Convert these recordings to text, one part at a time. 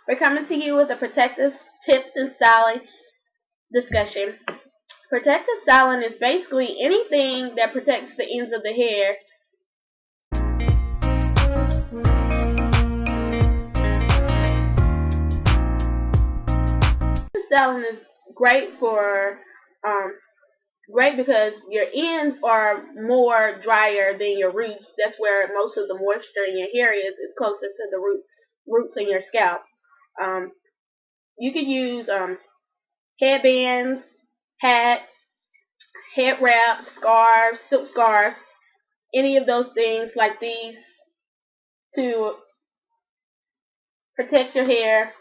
We're coming to you with a protective tips and styling discussion. Protective styling is basically anything that protects the ends of the hair. Styling is great for great because your ends are more drier than your roots. That's where most of the moisture in your hair is. It's closer to the roots in your scalp. Um, you can use headbands, hats, head wraps, scarves, silk scarves, any of those things like these to protect your hair.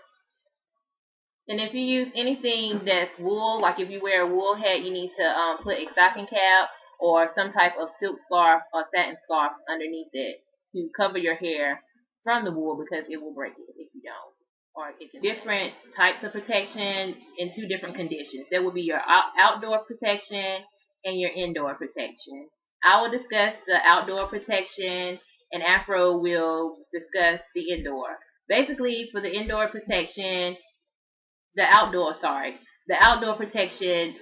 And if you use anything that's wool, like if you wear a wool hat, you need to put a stocking cap or some type of silk scarf or satin scarf underneath it to cover your hair from the wool because it will break it if you don't. Or it can different types of protection in two different conditions. There will be your outdoor protection and your indoor protection. I will discuss the outdoor protection and Afro will discuss the indoor. Basically, for the indoor protection, the outdoor protection,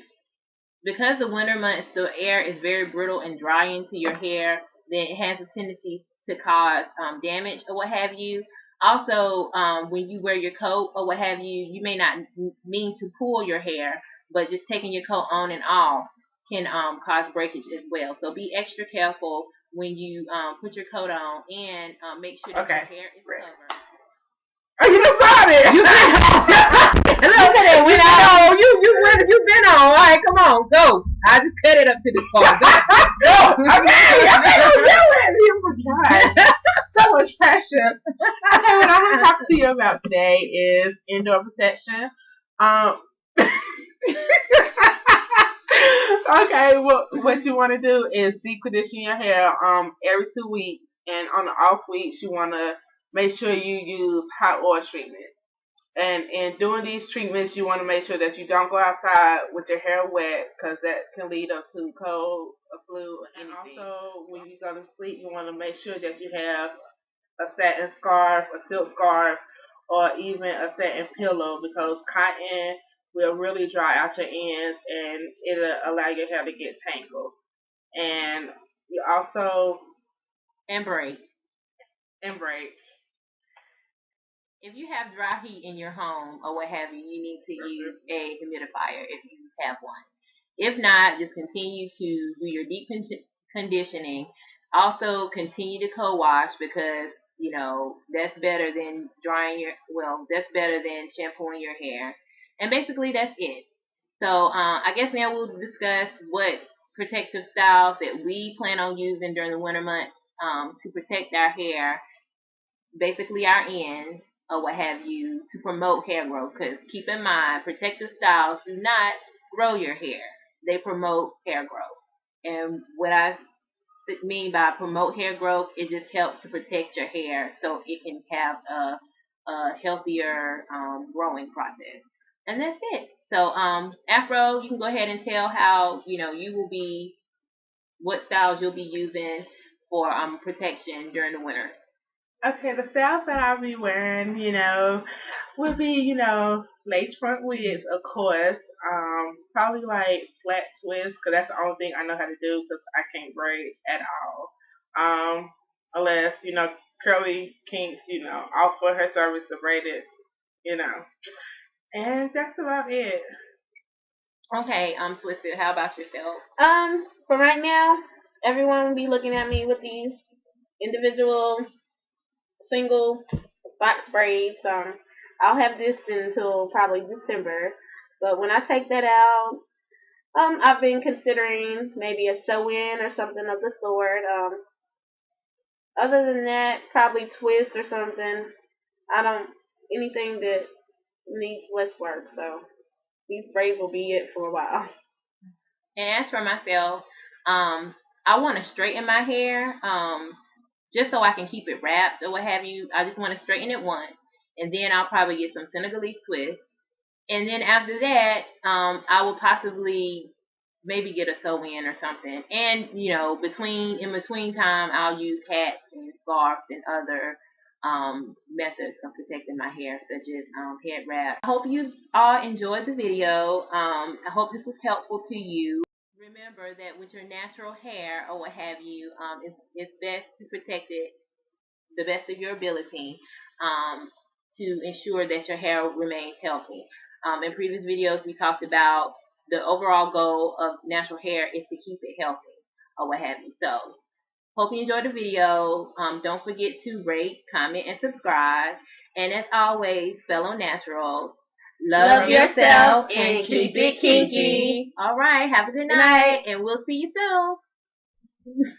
because the winter months the air is very brittle and dry into your hair, then it has a tendency to cause damage or what have you. Also, when you wear your coat or what have you, you may not mean to pull your hair, but just taking your coat on and off can cause breakage as well. So be extra careful when you put your coat on and make sure that your hair is covered. Oh, you just saw it. You been on. Look at it. Went out. You been on. All right, come on, go. I just cut it up to this part. Go. Okay, you forgot. So much pressure. Okay, what I'm gonna talk to you about today is indoor protection. Okay, what you want to do is deep condition your hair every 2 weeks, and on the off weeks you want to make sure you use hot oil treatment. And doing these treatments, you want to make sure that you don't go outside with your hair wet because that can lead up to cold, a flu, or anything. And also, when you go to sleep, you want to make sure that you have a satin scarf, a silk scarf, or even a satin pillow because cotton will really dry out your ends and it'll allow your hair to get tangled. And you also and break. Break. If you have dry heat in your home or what have you, you need to use a humidifier if you have one. If not, just continue to do your deep conditioning. Also, continue to co-wash because that's better than that's better than shampooing your hair. And basically, that's it. So I guess now we'll discuss what protective styles that we plan on using during the winter months to protect our hair, basically our ends or what have you, to promote hair growth. Because keep in mind, protective styles do not grow your hair. They promote hair growth. And what I mean by promote hair growth, it just helps to protect your hair so it can have a healthier growing process. And that's it. So, Afro, you can go ahead and tell how, you will be, what styles you'll be using for protection during the winter. Okay, the styles that I'll be wearing, would be, lace front wigs, of course. Probably like flat twists, because that's the only thing I know how to do, because I can't braid at all. Unless, curly kinks, offer her service to braid it, And that's about it. Okay, Twisted, how about yourself? For right now, everyone will be looking at me with these individual single box braids. I'll have this until probably December. But when I take that out, I've been considering maybe a sew-in or something of the sort. Other than that, probably twist or something. Anything that needs less work. So these braids will be it for a while. And as for myself, I want to straighten my hair, just so I can keep it wrapped or what have you. I just want to straighten it once, and then I'll probably get some Senegalese twists. And then after that, I will possibly maybe get a sew-in or something. And in between time, I'll use hats and scarves and other methods of protecting my hair, such as head wrap. I hope you all enjoyed the video. I hope this was helpful to you. Remember that with your natural hair or what have you, it's best to protect it the best of your ability to ensure that your hair remains healthy. In previous videos, we talked about the overall goal of natural hair is to keep it healthy or what have you. So, hope you enjoyed the video. Don't forget to rate, comment, and subscribe. And as always, fellow naturals, love yourself and keep it kinky. All right, have a good night, and we'll see you soon.